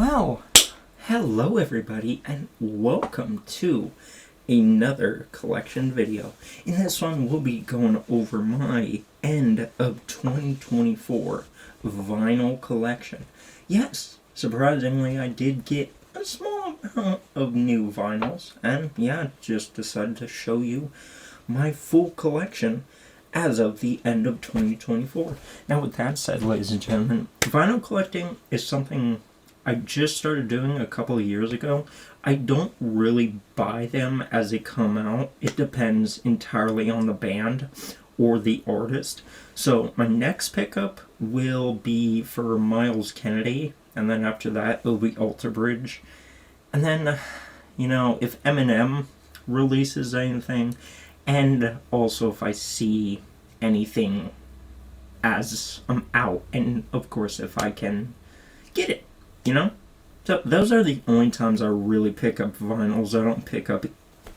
Well, hello everybody and welcome to another collection video. In this one we'll be going over my end of 2024 vinyl collection. Yes, surprisingly I did get a small amount of new vinyls and yeah, just decided to show you my full collection as of the end of 2024. Now with that said, ladies and gentlemen, vinyl collecting is something I just started doing a couple of years ago. I don't really buy them as they come out. It depends entirely on the band or the artist. So my next pickup will be for Miles Kennedy, and then after that it'll be Alter Bridge. And then, if Eminem releases anything, and also if I see anything as I'm out, and of course if I can get it. So those are the only times I really pick up vinyls. I don't pick up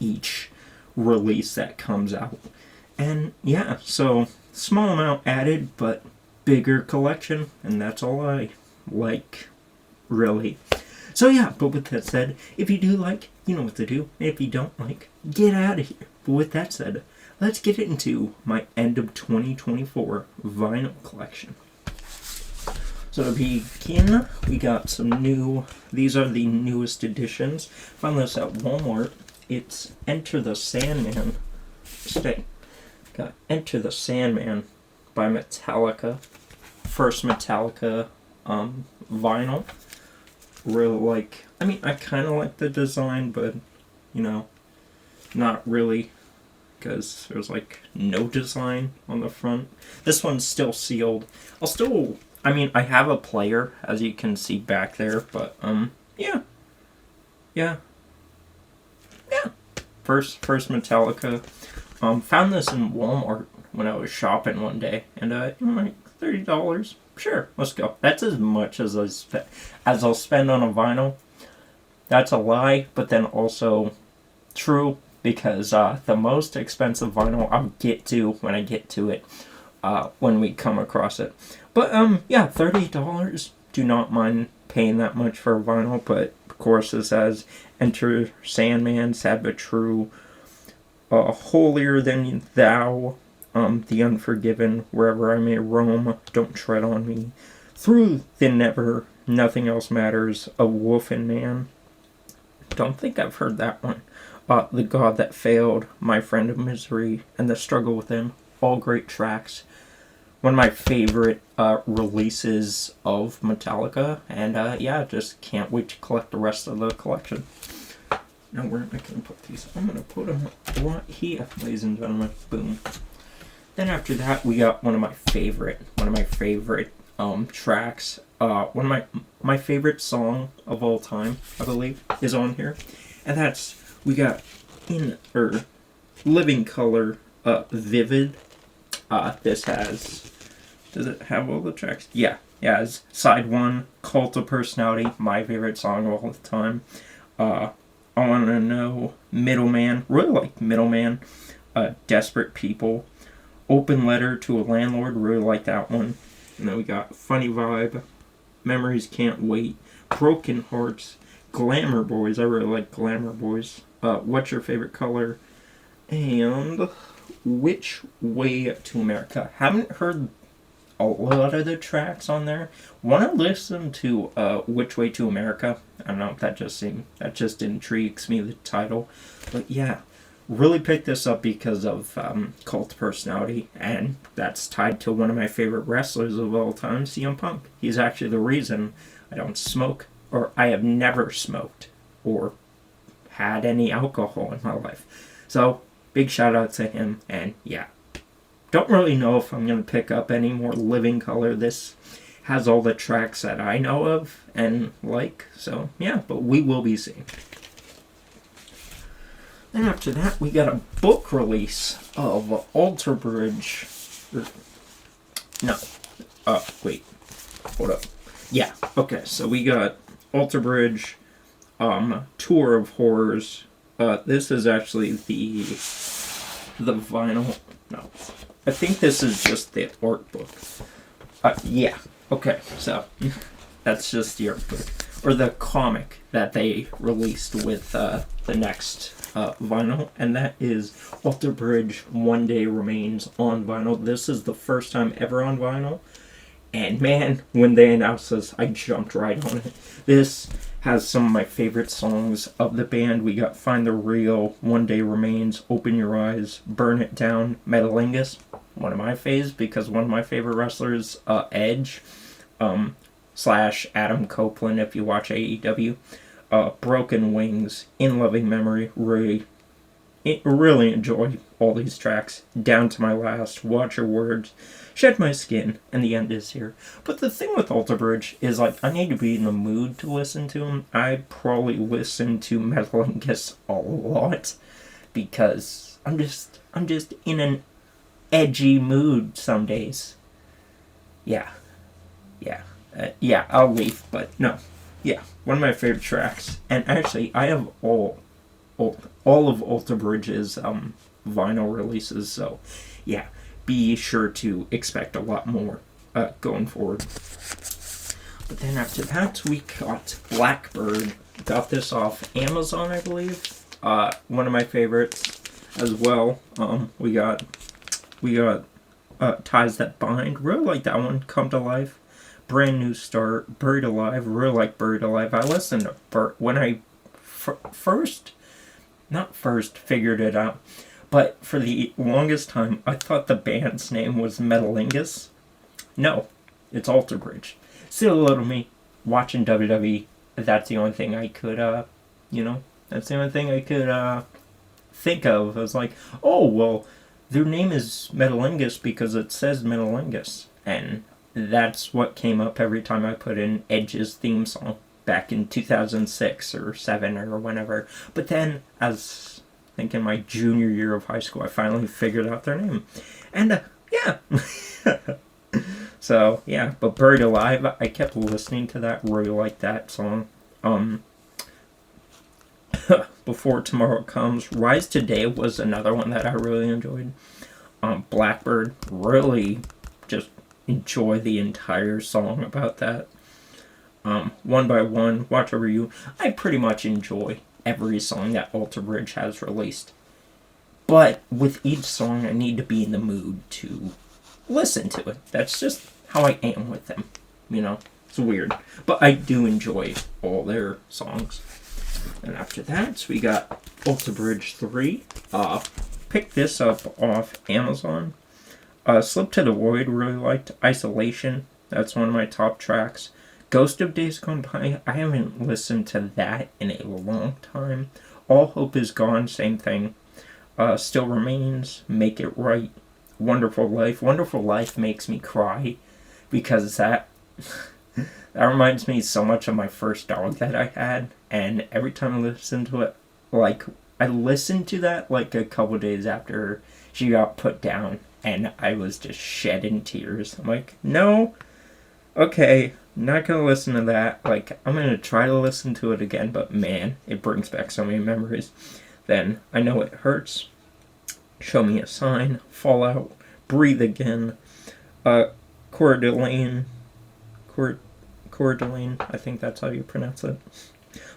each release that comes out. And yeah, so small amount added, but bigger collection, and that's all I like, really. So yeah, but with that said, if you do like, you know what to do. If you don't like, get out of here. But with that said, let's get into my end of 2024 vinyl collection. So to begin, we got some these are the newest editions. Found this at Walmart. It's Enter the Sandman. Got Enter the Sandman by Metallica. First Metallica vinyl. Really I kind of like the design, but, not really, because there's, no design on the front. This one's still sealed. I have a player, as you can see back there, but, yeah. First Metallica. Found this in Walmart when I was shopping one day, and, $30. Sure, let's go. That's as much as I'll spend on a vinyl. That's a lie, but then also true, because, the most expensive vinyl I'll get to when I get to it, when we come across it. But, yeah, $30. Do not mind paying that much for a vinyl, but, of course, this has Enter Sandman, Sad But True, Holier Than Thou, The Unforgiven, Wherever I May Roam, Don't Tread on Me, Through the Never, Nothing Else Matters, A Wolf and Man. Don't think I've heard that one. The God That Failed, My Friend of Misery, and The Struggle Within. All great tracks. One of my favorite releases of Metallica, and just can't wait to collect the rest of the collection. Now where am I going to put these? I'm going to put them right here, ladies and gentlemen. Boom. Then after that, we got one of my favorite tracks. One of my favorite song of all time, I believe, is on here, and we got Living Color, Vivid. Does it have all the tracks? Yeah, it has Side 1, Cult of Personality, my favorite song of all the time. I Wanna Know, Middleman, really like Middleman, Desperate People, Open Letter to a Landlord, really like that one. And then we got Funny Vibe, Memories Can't Wait, Broken Hearts, Glamour Boys, I really like Glamour Boys, What's Your Favorite Color, and Which Way to America. Haven't heard a lot of the tracks on there. Want to listen to Which Way to America. I don't know if that just intrigues me, the title. But yeah, really picked this up because of Cult Personality, and that's tied to one of my favorite wrestlers of all time, CM Punk. He's actually the reason I don't smoke, or I have never smoked, or had any alcohol in my life. So, big shout out to him, and yeah. Don't really know if I'm going to pick up any more Living Color. This has all the tracks that I know of and like, so yeah, but we will be seeing. Then after that, we got a book release of Alter Bridge. Wait. Hold up. Yeah, okay, so we got Alter Bridge, Tour of Horrors. This is actually the vinyl. No. I think this is just the art book. Yeah. Okay, so that's just the art book. or the comic that they released with the next vinyl, and that is Alter Bridge One Day Remains on vinyl. This is the first time ever on vinyl, and man, when they announced this, I jumped right on it. This has some of my favorite songs of the band. We got Find the Real, One Day Remains, Open Your Eyes, Burn It Down, Metalingus, one of my faves, because one of my favorite wrestlers, Edge, / Adam Copeland, if you watch AEW, Broken Wings, In Loving Memory, really enjoy all these tracks, Down to My Last, Watch Your Words, Shed My Skin, and The End Is Here. But the thing with Alter Bridge is, like, I need to be in the mood to listen to them. I probably listen to Metalingus a lot, because I'm just in an edgy mood some days. Yeah, I'll leave, but no. Yeah, one of my favorite tracks. And actually, I have all of Alter Bridge's vinyl releases, so yeah, be sure to expect a lot more going forward. But then after that, we got Blackbird. Got this off Amazon, I believe. One of my favorites as well. We got Ties That Bind. Really like that one. Come to Life. Brand New Start. Buried Alive. Really like Buried Alive. I listened to when I first figured it out, but for the longest time, I thought the band's name was Metalingus. No, it's Alter Bridge. Still a little me watching WWE. That's the only thing I could, that's the only thing I could think of. I was like, oh, well, their name is Metalingus because it says Metalingus. And that's what came up every time I put in Edge's theme song back in 2006 or 7 or whenever. But then, as I think in my junior year of high school, I finally figured out their name. And, yeah. So, yeah. But Buried Alive, I kept listening to that. Really liked that song. Before Tomorrow Comes. Rise Today was another one that I really enjoyed. Blackbird, really just enjoy the entire song about that. One by One, Watch Over You. I pretty much enjoy every song that Alter Bridge has released. But with each song, I need to be in the mood to listen to it. That's just how I am with them. It's weird. But I do enjoy all their songs. And after that, we got Alter Bridge 3. Picked this up off Amazon. Slip to the Void, really liked. Isolation, that's one of my top tracks. Ghost of Days Gone By, I haven't listened to that in a long time. All Hope Is Gone, same thing. Still Remains, Make It Right. Wonderful Life. Wonderful Life makes me cry because that reminds me so much of my first dog that I had. And every time I listen to it, I listened to that a couple days after she got put down. And I was just shedding tears. I'm like, no, okay, not going to listen to that. I'm going to try to listen to it again, but man, it brings back so many memories. Then, I Know It Hurts, Show Me a Sign, Fallout, Breathe Again, Coeur d'Alene, I think that's how you pronounce it.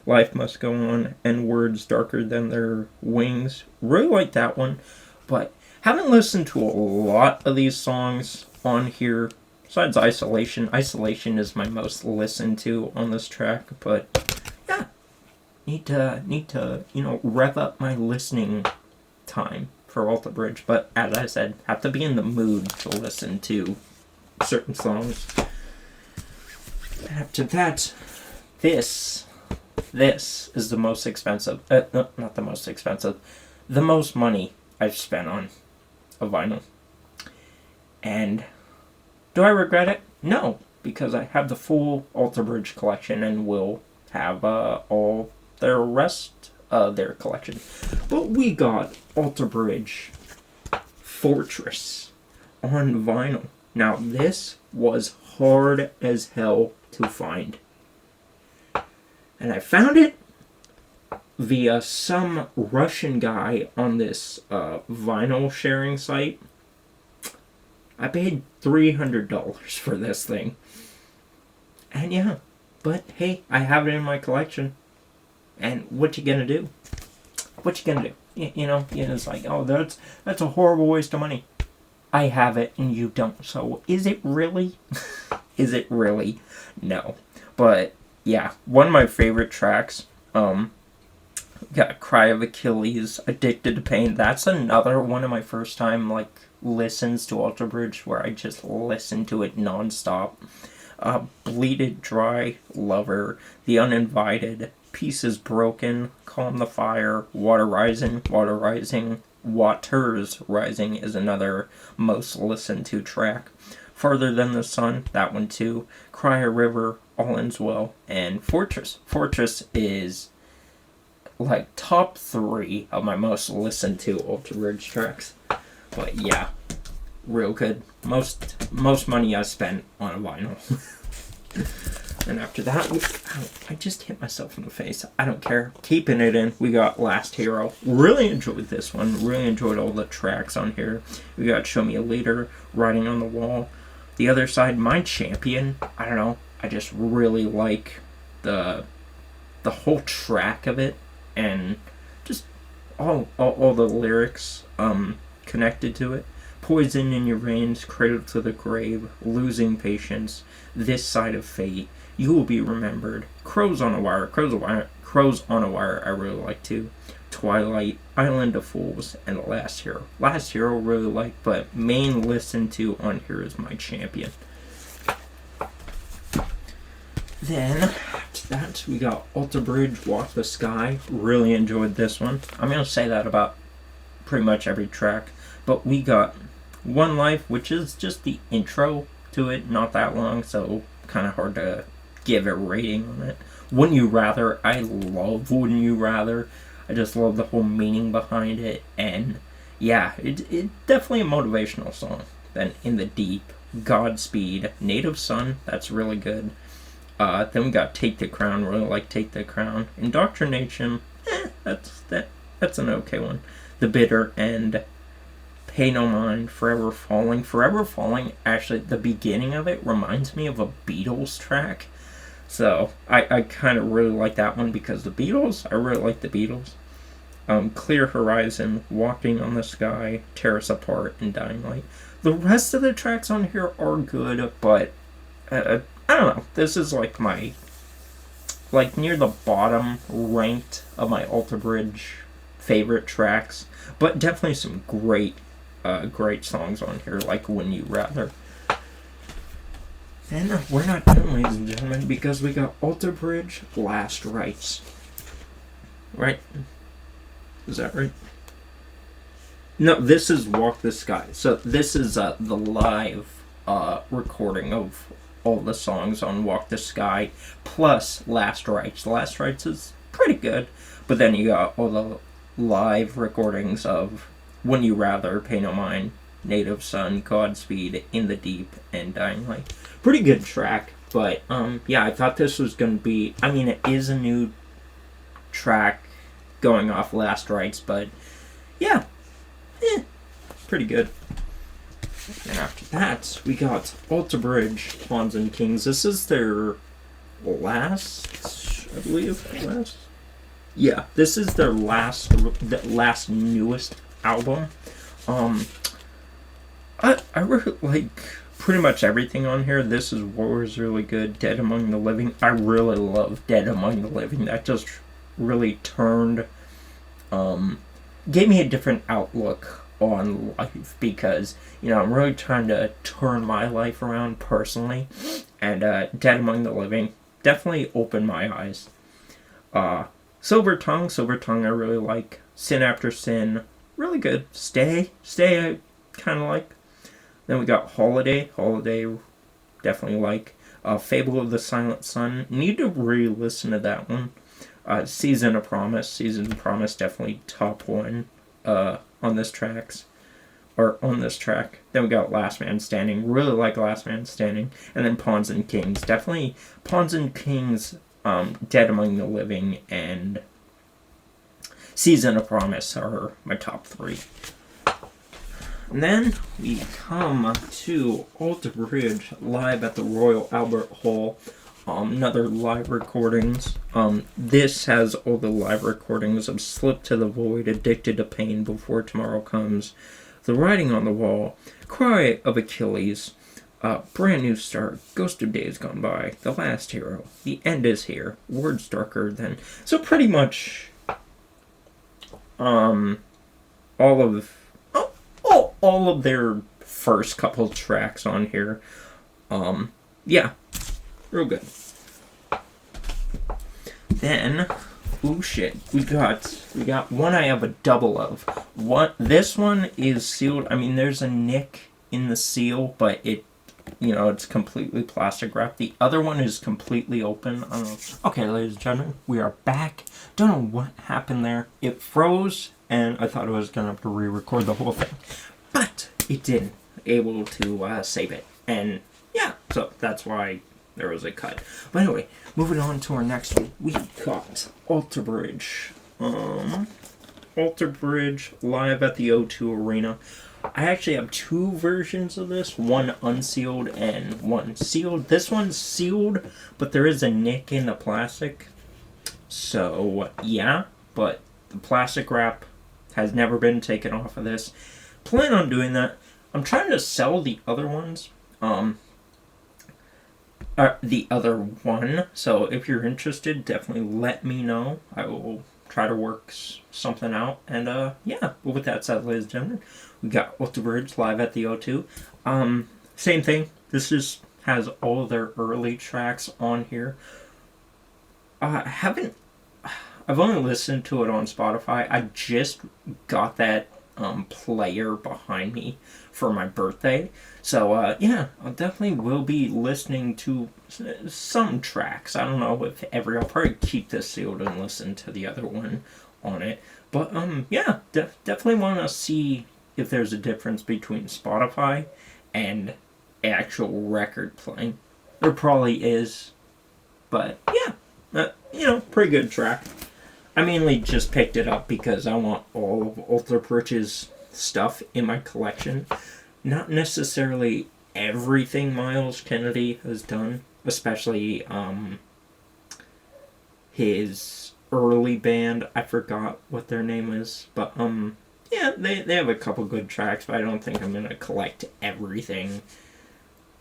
Life Must Go On, and Words Darker Than Their Wings. Really like that one, but haven't listened to a lot of these songs on here, besides Isolation. Isolation is my most listened to on this track, but yeah, need to rev up my listening time for Alter Bridge. But as I said, have to be in the mood to listen to certain songs. After that, this is the most expensive. Not the most expensive. The most money I've spent on a vinyl. And do I regret it? No, because I have the full Alter Bridge collection and will have all the rest of their collection. But we got Alter Bridge Fortress on vinyl. Now this was hard as hell to find. And I found it via some Russian guy on this vinyl sharing site. I paid $300 for this thing. And yeah, But hey, I have it in my collection. And what you gonna do? What you gonna do? You know, it's like, oh, that's a horrible waste of money. I have it and you don't. So is it really? Is it really? No. But yeah, one of my favorite tracks. Got Cry of Achilles, Addicted to Pain. That's another one of my first time listens to Alter Bridge where I just listen to it nonstop. Bleeded Dry, Lover, The Uninvited, Pieces Broken, Calm the Fire, Water Rising, Waters Rising is another most listened to track. Farther Than the Sun, that one too. Cry a River, All Ends Well, and Fortress. Fortress is top 3 of my most listened to Alter Bridge tracks. But yeah, real good. Most money I spent on a vinyl. And after that, I just hit myself in the face. I don't care. Keeping it in, we got Last Hero. Really enjoyed this one. Really enjoyed all the tracks on here. We got Show Me a Leader, Writing on the Wall. The Other Side, My Champion. I don't know. I just really like the whole track of it. And just all the lyrics connected to it. Poison in Your Veins, Cradle to the Grave, Losing Patience, This Side of Fate, You Will Be Remembered, Crows on a Wire, I really like too. Twilight, Island of Fools, and Last Hero. Last Hero really like, but main listen to on here is My Champion. Then, after that, we got Alter Bridge, Walk the Sky. Really enjoyed this one. I'm going to say that about pretty much every track. But we got One Life, which is just the intro to it. Not that long, so kind of hard to give a rating on it. Wouldn't You Rather. I love Wouldn't You Rather. I just love the whole meaning behind it. And yeah, it's definitely a motivational song. Then In the Deep, Godspeed, Native Son. That's really good. Then we got Take the Crown, really like Take the Crown. Indoctrination, that's an okay one. The Bitter End, Pay No Mind, Forever Falling. Forever Falling, actually, the beginning of it reminds me of a Beatles track. So, I kind of really like that one because the Beatles, I really like the Beatles. Clear Horizon, Walking on the Sky, Tear Us Apart, and Dying Light. The rest of the tracks on here are good, but I don't know. This is my near the bottom ranked of my Alter Bridge favorite tracks, but definitely some great songs on here, like When You Rather. And we're not done, ladies and gentlemen, because we got Alter Bridge, Last Rites. Right? Is that right? No, this is Walk the Sky. So this is the live recording of all the songs on Walk the Sky, plus Last Rites. Last Rites is pretty good, but then you got all the live recordings of When You Rather, Pay No Mind, Native Son, Godspeed, In the Deep, and Dying Light. Pretty good track, but yeah, I thought this was going to be, it is a new track going off Last Rites, but yeah, pretty good. And after that, we got Alter Bridge, Pawns and Kings. This is their last, I believe, last? Yeah, this is their last newest album. I really like pretty much everything on here. This is War is really good. Dead Among the Living. I really love Dead Among the Living. That just really turned, gave me a different outlook on life, because I'm really trying to turn my life around personally, and Dead Among the Living definitely opened my eyes. Silver Tongue I really like. Sin After Sin, really good. Stay I kind of like. Then we got Holiday definitely like. Fable of the Silent Sun, need to re-listen to that one. Season of Promise definitely top 1 on this track. Then we got Last Man Standing, really like Last Man Standing, and then Pawns and Kings, definitely Pawns and Kings, Dead Among the Living, and Season of Promise are my top 3. And then we come to Alter Bridge live at the Royal Albert Hall. Another live recordings. This has all the live recordings of Slip to the Void, Addicted to Pain, Before Tomorrow Comes, The Writing on the Wall, Cry of Achilles, Brand New Start, Ghost of Days Gone By, The Last Hero, The End Is Here, Words Darker Than. So pretty much, all of their first couple tracks on here. Yeah, real good. Then, oh shit, we got one I have a double of. This one is sealed. I mean, there's a nick in the seal, but it's completely plastic wrapped. The other one is completely open. I don't know. Okay, ladies and gentlemen, we are back. Don't know what happened there. It froze, and I thought I was gonna have to re-record the whole thing, but it didn't. Able to save it, and yeah, so that's why there was a cut. But anyway, moving on to our next one, we got Alter Bridge. Alter Bridge live at the O2 Arena. I actually have two versions of this, one unsealed and one sealed. This one's sealed, but there is a nick in the plastic. So, yeah, but the plastic wrap has never been taken off of this. Plan on doing that. I'm trying to sell the other ones. The other one. So if you're interested, definitely let me know. I will try to work something out. And yeah, but with that said, ladies and gentlemen, we got Alter Bridge live at the O2. Same thing. This has all of their early tracks on here. I've only listened to it on Spotify. I just got that player behind me for my birthday. So, yeah, I definitely will be listening to some tracks. I don't know if I'll probably keep this sealed and listen to the other one on it. But, yeah, definitely want to see if there's a difference between Spotify and actual record playing. There probably is. But, yeah, pretty good track. I mainly just picked it up because I want all of Alter Bridge's stuff in my collection. Not necessarily everything Myles Kennedy has done, especially his early band. I forgot what their name is, but yeah, they have a couple good tracks, but I don't think I'm gonna collect everything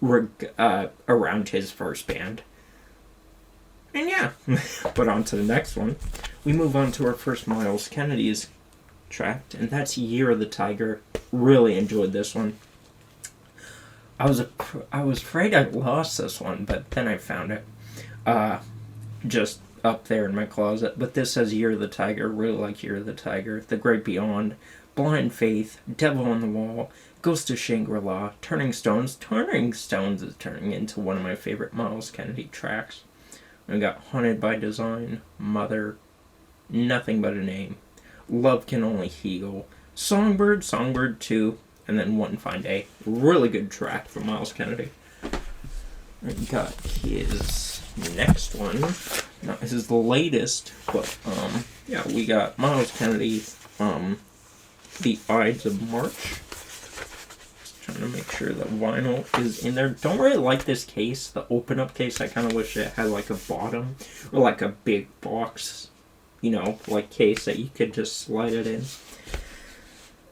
around his first band. And yeah, but on to the next one. We move on to our first Myles Kennedy's track, and that's Year of the Tiger. Really enjoyed this one. I was afraid I lost this one, but then I found it. Just up there in my closet. But this says Year of the Tiger. Really like Year of the Tiger. The Great Beyond, Blind Faith, Devil on the Wall, Ghost of Shangri-La, Turning Stones. Turning Stones is turning into one of my favorite Myles Kennedy tracks. We got Haunted by Design, Mother, Nothing But a Name, Love Can Only Heal, Songbird, Songbird 2, and then One Fine Day. Really good track from Myles Kennedy. We got his next one. Now, this is the latest, but yeah, we got Myles Kennedy, The Ides of March. Just trying to make sure the vinyl is in there. Don't really like this case, the open up case. I kind of wish it had like a bottom or like a big box, like case that you could just slide it in.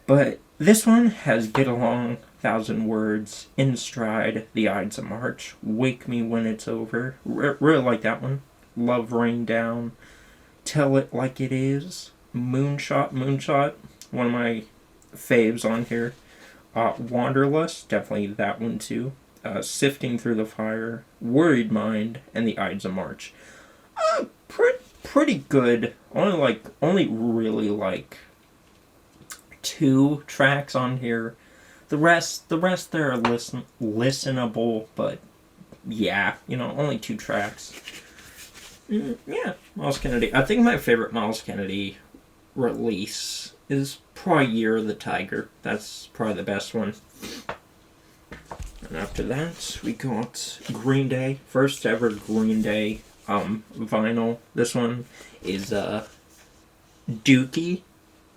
But this one has Get Along, 1,000 Words, In Stride, The Ides of March, Wake Me When It's Over. Really like that one. Love Rain Down, Tell It Like It Is, Moonshot, one of my faves on here. Wanderlust, definitely that one too. Sifting Through the Fire, Worried Mind, and The Ides of March. Pretty good. Only really like 2 tracks on here. The rest there are listenable, but yeah, only 2 tracks. Yeah, Myles Kennedy. I think my favorite Myles Kennedy release is probably Year of the Tiger. That's probably the best one. And after that, we got Green Day. First ever Green Day vinyl. This one is Dookie.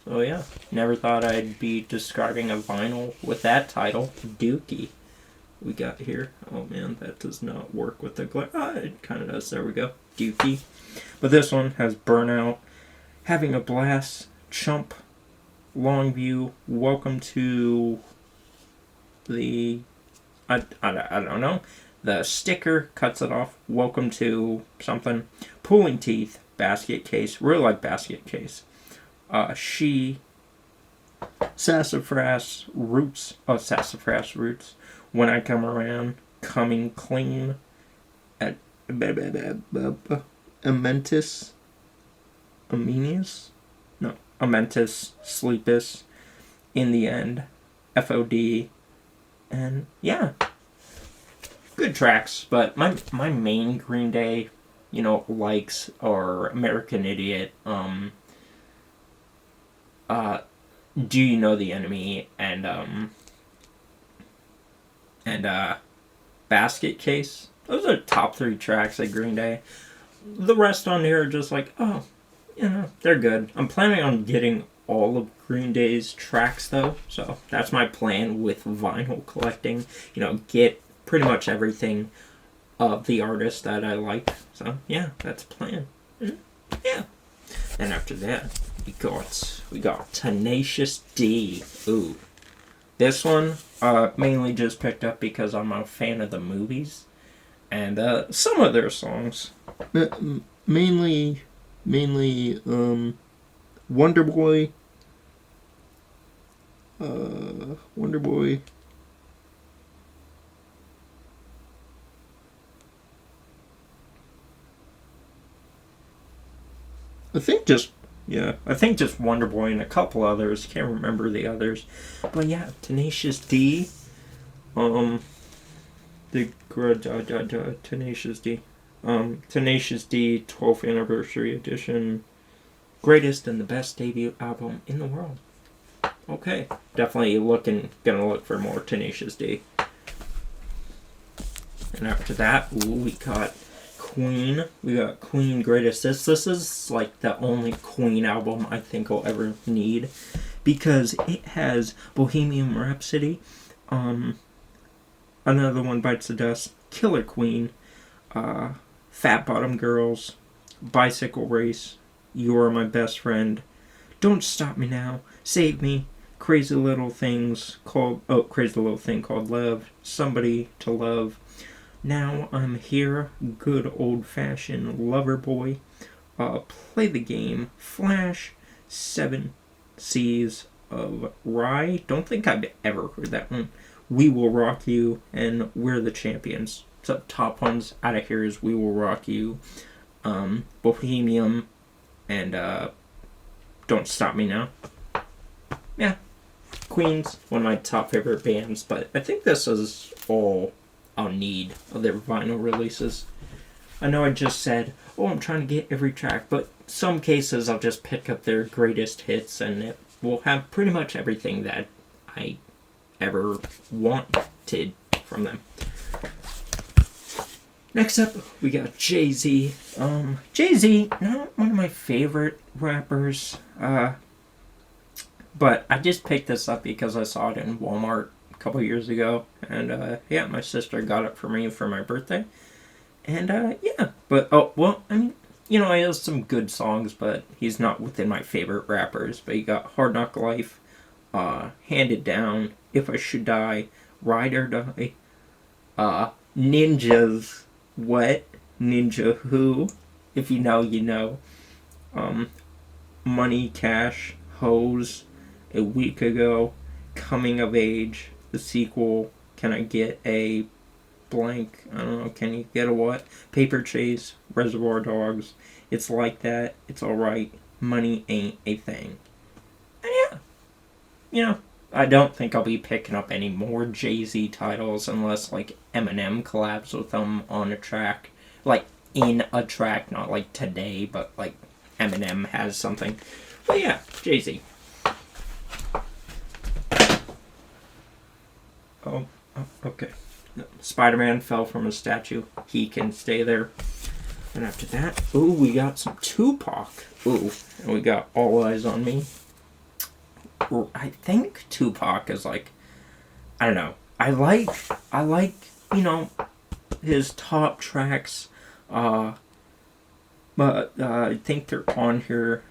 So yeah, never thought I'd be describing a vinyl with that title, Dookie. we got here. Oh man, that does not work with the glare. Ah, it kind of does. There we go. Dookie. But this one has Burnout, Having a Blast, Chump, Longview, Welcome to the... I don't know. The Sticker cuts it off. Welcome to something. Pulling Teeth, Basket Case. Really like Basket Case. She... Sassafras Roots. Oh, Sassafras Roots. When I Come Around. Coming Clean. At Amentis. Amenius? No. Amentis. Sleepus. In the End. FOD. And yeah. Good tracks. But my main Green Day, likes are American Idiot. Do You Know the Enemy? And Basket Case. Those are top 3 tracks at Green Day. The rest on here are just like, oh, they're good. I'm planning on getting all of Green Day's tracks though, so that's my plan with vinyl collecting. Get pretty much everything of the artist that I like. So yeah, that's the plan. Yeah. And after that, we got Tenacious D. Ooh. This one mainly just picked up because I'm a fan of the movies and some of their songs. Mainly Wonder Boy. Wonder Boy. I think just Wonder Boy and a couple others. Can't remember the others. But yeah, Tenacious D. Tenacious D. Tenacious D 12th Anniversary Edition. Greatest and the best debut album in the world. Okay. Definitely gonna look for more Tenacious D. And after that, we got Queen. We got Queen Greatest Hits. This is like the only Queen album I think I'll ever need because it has Bohemian Rhapsody, Another One Bites the Dust, Killer Queen, Fat Bottom Girls, Bicycle Race, You're My Best Friend, Don't Stop Me Now, Save Me, Crazy Little Thing Called Love, Somebody to Love, Now I'm Here, Good Old Fashioned Lover Boy, Play the Game, Flash, 7 Seas of Rye. Don't think I've ever heard that one. We Will Rock You, and We're the Champions. So top ones out of here is We Will Rock You, Bohemian, and Don't Stop Me Now. Yeah. Queen's one of my top favorite bands, but I think this is all I'll need of their vinyl releases. I know I just said, I'm trying to get every track, but some cases I'll just pick up their greatest hits and it will have pretty much everything that I ever wanted from them. Next up, we got Jay-Z. Jay-Z, not one of my favorite rappers, but I just picked this up because I saw it in Walmart a couple years ago, and my sister got it for me for my birthday, and he has some good songs, but he's not within my favorite rappers. But you got Hard Knock Life, Hand It Down, If I Should Die, Ride or Die, Ninjas, What, Ninja Who, If You Know, You Know, Money, Cash, Hose, A Week Ago, Coming of Age, the sequel, Can I Get a Blank, I don't know, Can You Get a What, Paper Chase, Reservoir Dogs, It's Like That, It's Alright, Money Ain't a Thing. And yeah, I don't think I'll be picking up any more Jay-Z titles unless, like, Eminem collabs with them on a track. Like, in a track, not like today, but, like, Eminem has something. But yeah, Jay-Z. Oh, okay. Spider-Man fell from a statue. He can stay there. And after that, we got some Tupac. And we got All Eyes on Me. I think Tupac is like, I don't know. I like, you know, his top tracks, but I think they're on here.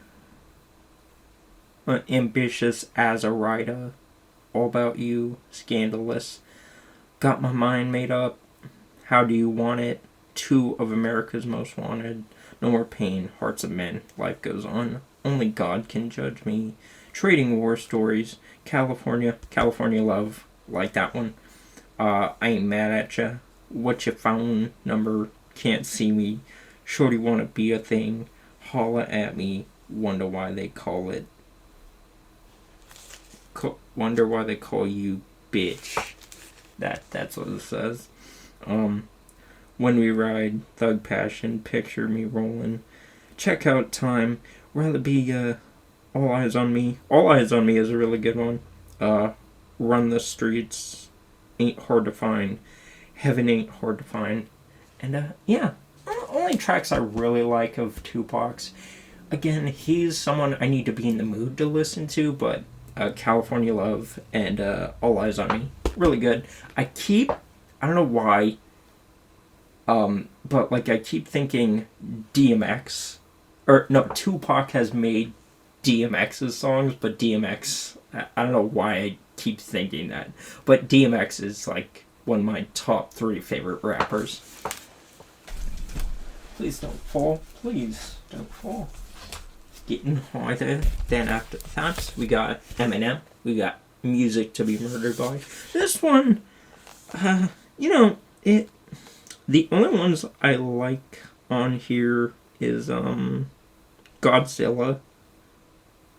Ambitious as a Writer, All About You, Scandalous, Got My Mind Made Up, How Do You Want It, Two of America's Most Wanted, No More Pain, Hearts of Men, Life Goes On, Only God Can Judge Me, Trading War Stories, California Love, like that one. I Ain't Mad at Ya, What You Found Number, Can't See Me, Shorty Wanna Be a Thing, Holla at Me, Wonder Why They Call You bitch. That's what it says. When We Ride, Thug Passion, Picture Me Rolling, Check Out Time, Rather Be All Eyes on Me. All Eyes on Me is a really good one. Run the Streets, Ain't Hard to Find, Heaven Ain't Hard to Find, and yeah, only tracks I really like of Tupac's. Again, he's someone I need to be in the mood to listen to, but California Love and All Eyes on Me, really good. I don't know why, but like I keep thinking DMX, or no, Tupac has made DMX's songs, but DMX, I don't know why I keep thinking that, but DMX is like one of my top 3 favorite rappers. Please don't fall. Please don't fall. Getting harder. Then after that, we got Eminem. We got Music to Be Murdered By. This one, you know, the only ones I like on here is Godzilla.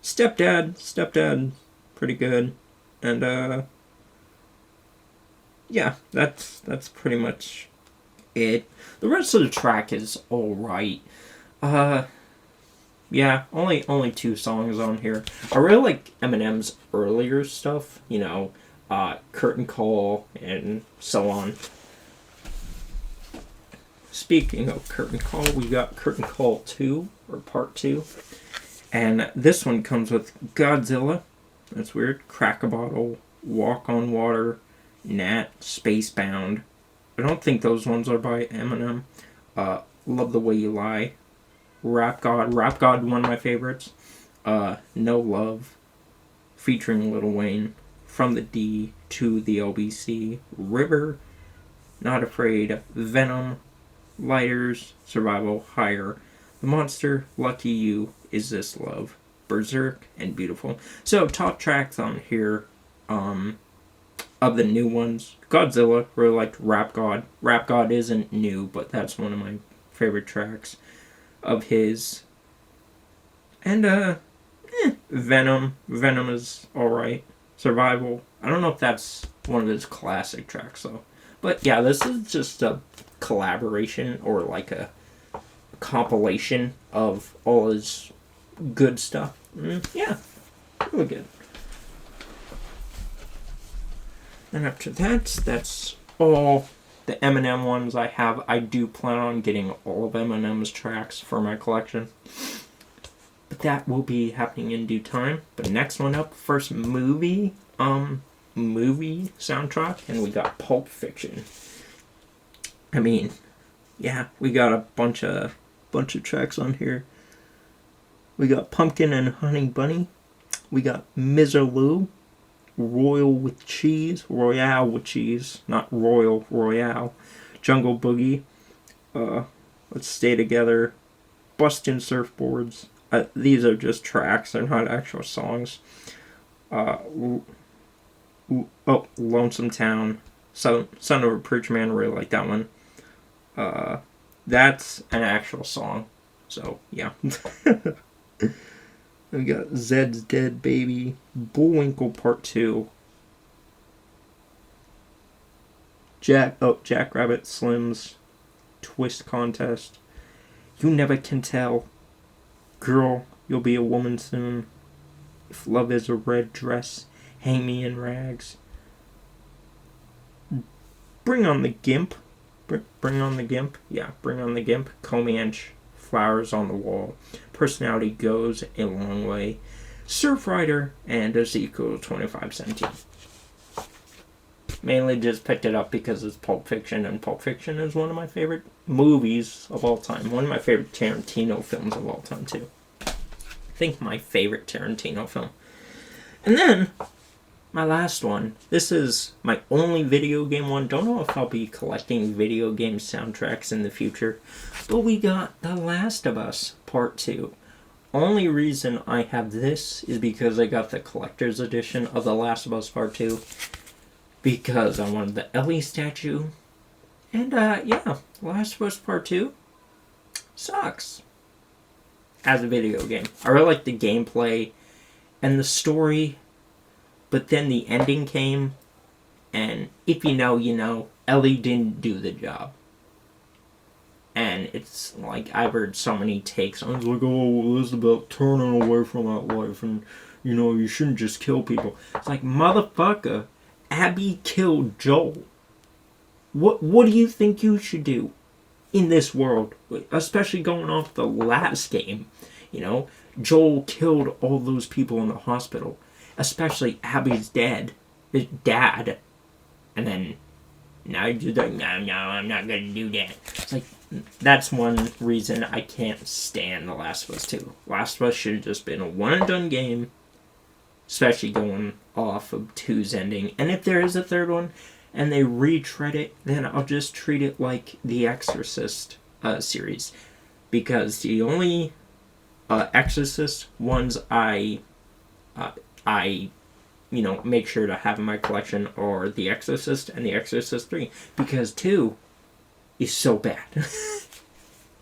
Stepdad, pretty good, and yeah, that's pretty much it. The rest of the track is all right. Yeah, only 2 songs on here. I really like Eminem's earlier stuff, you know, Curtain Call and so on. Speaking of Curtain Call, we got Curtain Call 2, or Part 2. And this one comes with Godzilla, that's weird, Crack a Bottle, Walk on Water, Nat, Spacebound. I don't think those ones are by Eminem. Love the Way You Lie, Rap God, one of my favorites. No Love, featuring Lil Wayne, From the D to the LBC, River, Not Afraid, Venom, Lighters, Survival, Higher, The Monster, Lucky You, Is This Love, Berserk, and Beautiful. So top tracks on here, of the new ones, Godzilla, really liked Rap God. Rap God isn't new, but that's one of my favorite tracks of his. And Venom is alright. Survival, I don't know if that's one of his classic tracks though, but yeah, this is just a collaboration or like a compilation of all his good stuff. Yeah, really good. And after that, that's all the Eminem ones I have. I do plan on getting all of Eminem's tracks for my collection, but that will be happening in due time. But next one up, first movie soundtrack, and we got Pulp Fiction. I mean, yeah, we got a bunch of tracks on here. We got Pumpkin and Honey Bunny. We got Miserlou, Royale with Cheese, not Royal, Royale. Jungle Boogie, Let's Stay Together, Bustin' Surfboards. These are just tracks, they're not actual songs. Lonesome Town, Son of a Preacher Man, really like that one. That's an actual song, so yeah. We got Zed's Dead Baby, Bullwinkle Part 2, Jackrabbit Slims, Twist Contest, You Never Can Tell, Girl, You'll Be a Woman Soon, If Love Is a Red Dress, Hang Me in Rags, Bring on the Gimp, Comanche, Flowers on the Wall, Personality Goes a Long Way, Surf Rider, and Ezekiel 25:17. Mainly just picked it up because it's Pulp Fiction, and Pulp Fiction is one of my favorite movies of all time. One of my favorite Tarantino films of all time, too. I think my favorite Tarantino film. And then, my last one. This is my only video game one. Don't know if I'll be collecting video game soundtracks in the future. But we got The Last of Us Part 2. Only reason I have this is because I got the collector's edition of The Last of Us Part 2. Because I wanted the Ellie statue. And, yeah, Last of Us Part 2 sucks as a video game. I really like the gameplay and the story, but then the ending came, and if you know, you know, Ellie didn't do the job. And it's like, I've heard so many takes on it. It's like, oh, this is about turning away from that life, and, you know, you shouldn't just kill people. It's like, motherfucker, Abby killed Joel. What do you think you should do in this world? Especially going off the last game. You know, Joel killed all those people in the hospital. Especially Abby's dad. And then, now you're just like, no, I'm not going to do that. It's like, that's one reason I can't stand The Last of Us 2. Last of Us should have just been a one-and-done game. Especially going off of 2's ending. And if there is a third one, and they retread it, then I'll just treat it like the Exorcist series. Because the only Exorcist ones I make sure to have in my collection are The Exorcist and The Exorcist 3. Because 2 is so bad.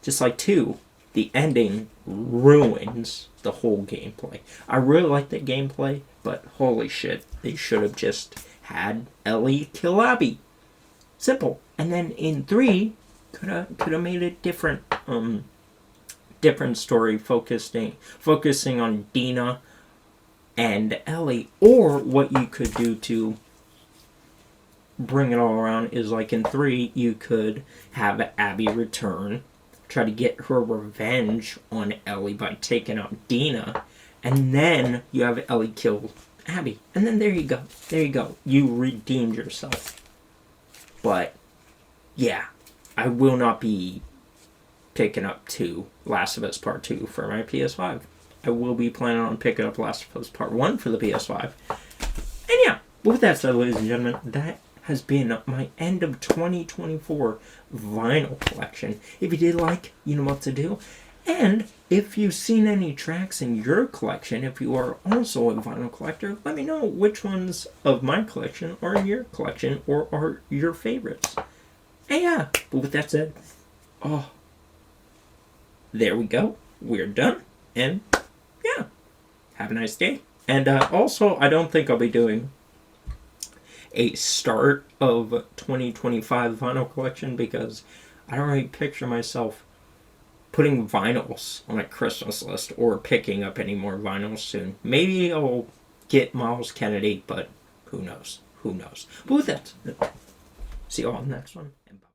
Just like 2, the ending ruins the whole gameplay. I really like the gameplay, but holy shit, they should have just had Ellie kill Abby. Simple. And then in 3, could have made it different story, focusing on Dina and Ellie. Or what you could do to bring it all around is, like in 3, you could have Abby return, try to get her revenge on Ellie by taking out Dina, and then you have Ellie kill Abby. And then there you go. There you go. You redeemed yourself. But, yeah, I will not be picking up Last of Us Part 2 for my PS5. I will be planning on picking up Last of Us Part 1 for the PS5. And yeah, with that said, ladies and gentlemen, that has been my end of 2024 vinyl collection. If you did like, you know what to do. And if you've seen any tracks in your collection, if you are also a vinyl collector, let me know which ones of my collection are in your collection or are your favorites. And yeah, but with that said, there we go. We're done. And yeah, have a nice day. And also, I don't think I'll be doing a start of 2025 vinyl collection because I don't really picture myself putting vinyls on a Christmas list or picking up any more vinyls soon. Maybe I'll get Miles Kennedy, but who knows? Who knows? But with that, see you all in the next one. And bye.